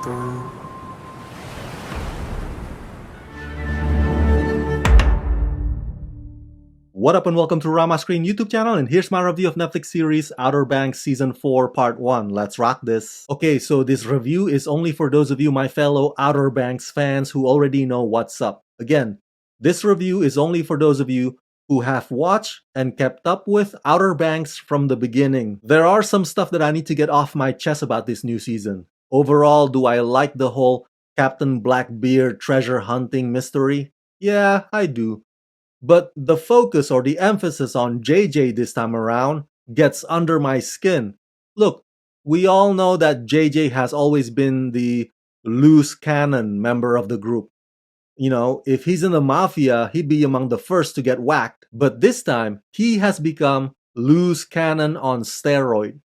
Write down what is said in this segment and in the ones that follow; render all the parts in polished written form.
What up and welcome to Rama Screen YouTube channel, and here's my review of Netflix series Outer Banks Season 4 Part 1. Let's rock this. Okay, so this review is only for those of you my fellow Outer Banks fans who already know what's up. Again, this review is only for those of you who have watched and kept up with Outer Banks from the beginning. There are some stuff that I need to get off my chest about this new season. Overall, do I like the whole Captain Blackbeard treasure hunting mystery? Yeah, I do. But the focus or the emphasis on JJ this time around gets under my skin. Look, we all know that JJ has always been the loose cannon member of the group. You know, if he's in the mafia, he'd be among the first to get whacked. But this time, he has become loose cannon on steroid.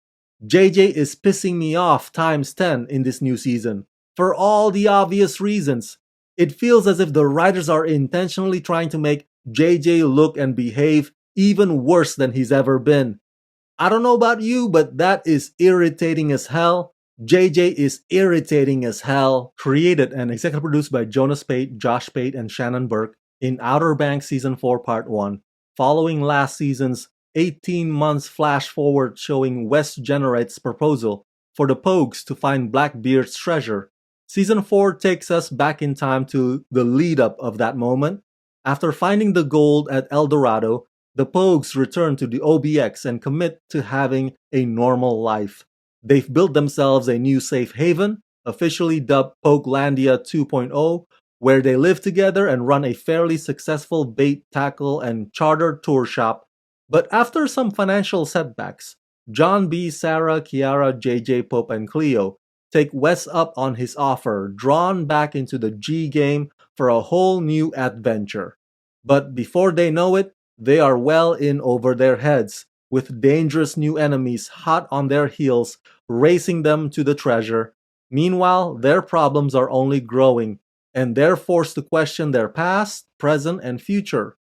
JJ is pissing me off times 10 in this new season. For all the obvious reasons. It feels as if the writers are intentionally trying to make JJ look and behave even worse than he's ever been. I don't know about you, but that is irritating as hell. JJ is irritating as hell. Created and executive produced by Jonas Pate, Josh Pate, and Shannon Burke in Outer Banks Season 4 Part 1, following last season's 18 months flash forward showing West Generite's proposal for the Pogues to find Blackbeard's treasure. Season 4 takes us back in time to the lead-up of that moment. After finding the gold at El Dorado, the Pogues return to the OBX and commit to having a normal life. They've built themselves a new safe haven, officially dubbed Poguelandia 2.0, where they live together and run a fairly successful bait, tackle, and charter tour shop. But after some financial setbacks, John B., Sarah, Kiara, JJ, Pope, and Cleo take Wes up on his offer, drawn back into the G game for a whole new adventure. But before they know it, they are well in over their heads, with dangerous new enemies hot on their heels, racing them to the treasure. Meanwhile, their problems are only growing, and they're forced to question their past, present, and future.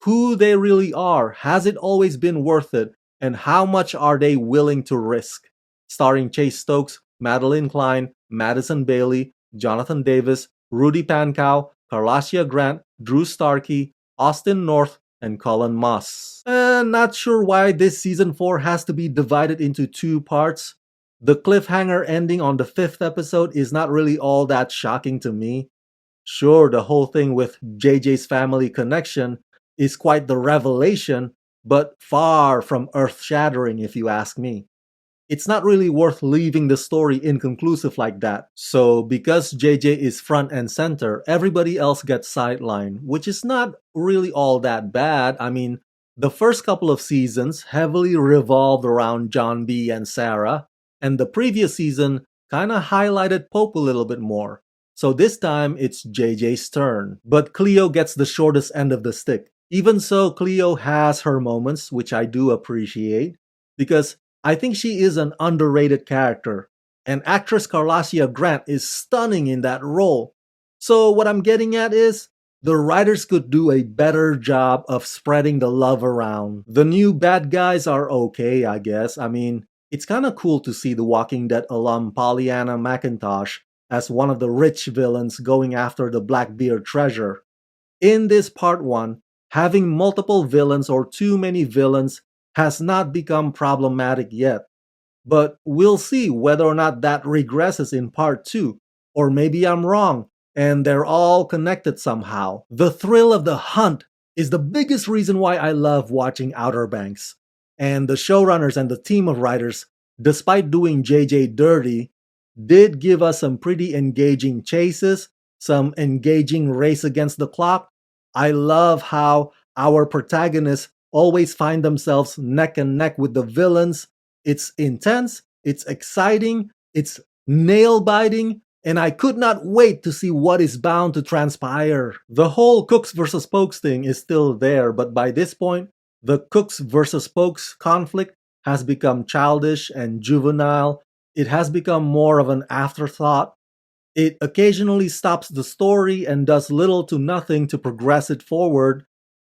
Who they really are, has it always been worth it, and how much are they willing to risk? Starring Chase Stokes, Madeline Klein, Madison Bailey, Jonathan Davis, Rudy Pankow, Carlacia Grant, Drew Starkey, Austin North, and Colin Moss. Not sure why this season 4 has to be divided into two parts. The cliffhanger ending on the 5th episode is not really all that shocking to me. Sure, the whole thing with JJ's family connection is quite the revelation, but far from earth-shattering if you ask me. It's not really worth leaving the story inconclusive like that. So because JJ is front and center, everybody else gets sidelined, which is not really all that bad. I mean, the first couple of seasons heavily revolved around John B. and Sarah, and the previous season kinda highlighted Pope a little bit more. So this time, it's JJ's turn. But Cleo gets the shortest end of the stick. Even so, Cleo has her moments, which I do appreciate, because I think she is an underrated character, and actress Carlacia Grant is stunning in that role. So what I'm getting at is, the writers could do a better job of spreading the love around. The new bad guys are okay, I guess. I mean, it's kinda cool to see the Walking Dead alum Pollyanna McIntosh as one of the rich villains going after the Blackbeard treasure. In this part 1, having multiple villains or too many villains has not become problematic yet. But we'll see whether or not that regresses in part 2. Or maybe I'm wrong, and they're all connected somehow. The thrill of the hunt is the biggest reason why I love watching Outer Banks. And the showrunners and the team of writers, despite doing JJ dirty, did give us some pretty engaging chases, some engaging race against the clock. I love how our protagonists always find themselves neck and neck with the villains. It's intense, it's exciting, it's nail-biting, and I could not wait to see what is bound to transpire. The whole Cooks versus Pokes thing is still there, but by this point, the Cooks versus Pokes conflict has become childish and juvenile. It has become more of an afterthought. It occasionally stops the story and does little to nothing to progress it forward.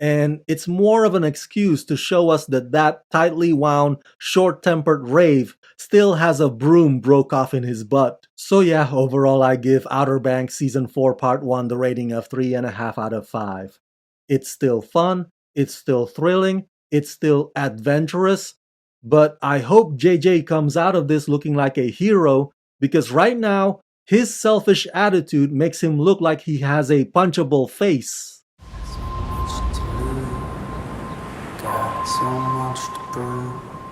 And it's more of an excuse to show us that that tightly wound, short-tempered rave still has a broom broke off in his butt. So yeah, overall I give Outer Banks Season 4 Part 1 the rating of 3.5 out of 5. It's still fun, it's still thrilling, it's still adventurous, but I hope JJ comes out of this looking like a hero, because right now, his selfish attitude makes him look like he has a punchable face. So much to lose, got so much to prove.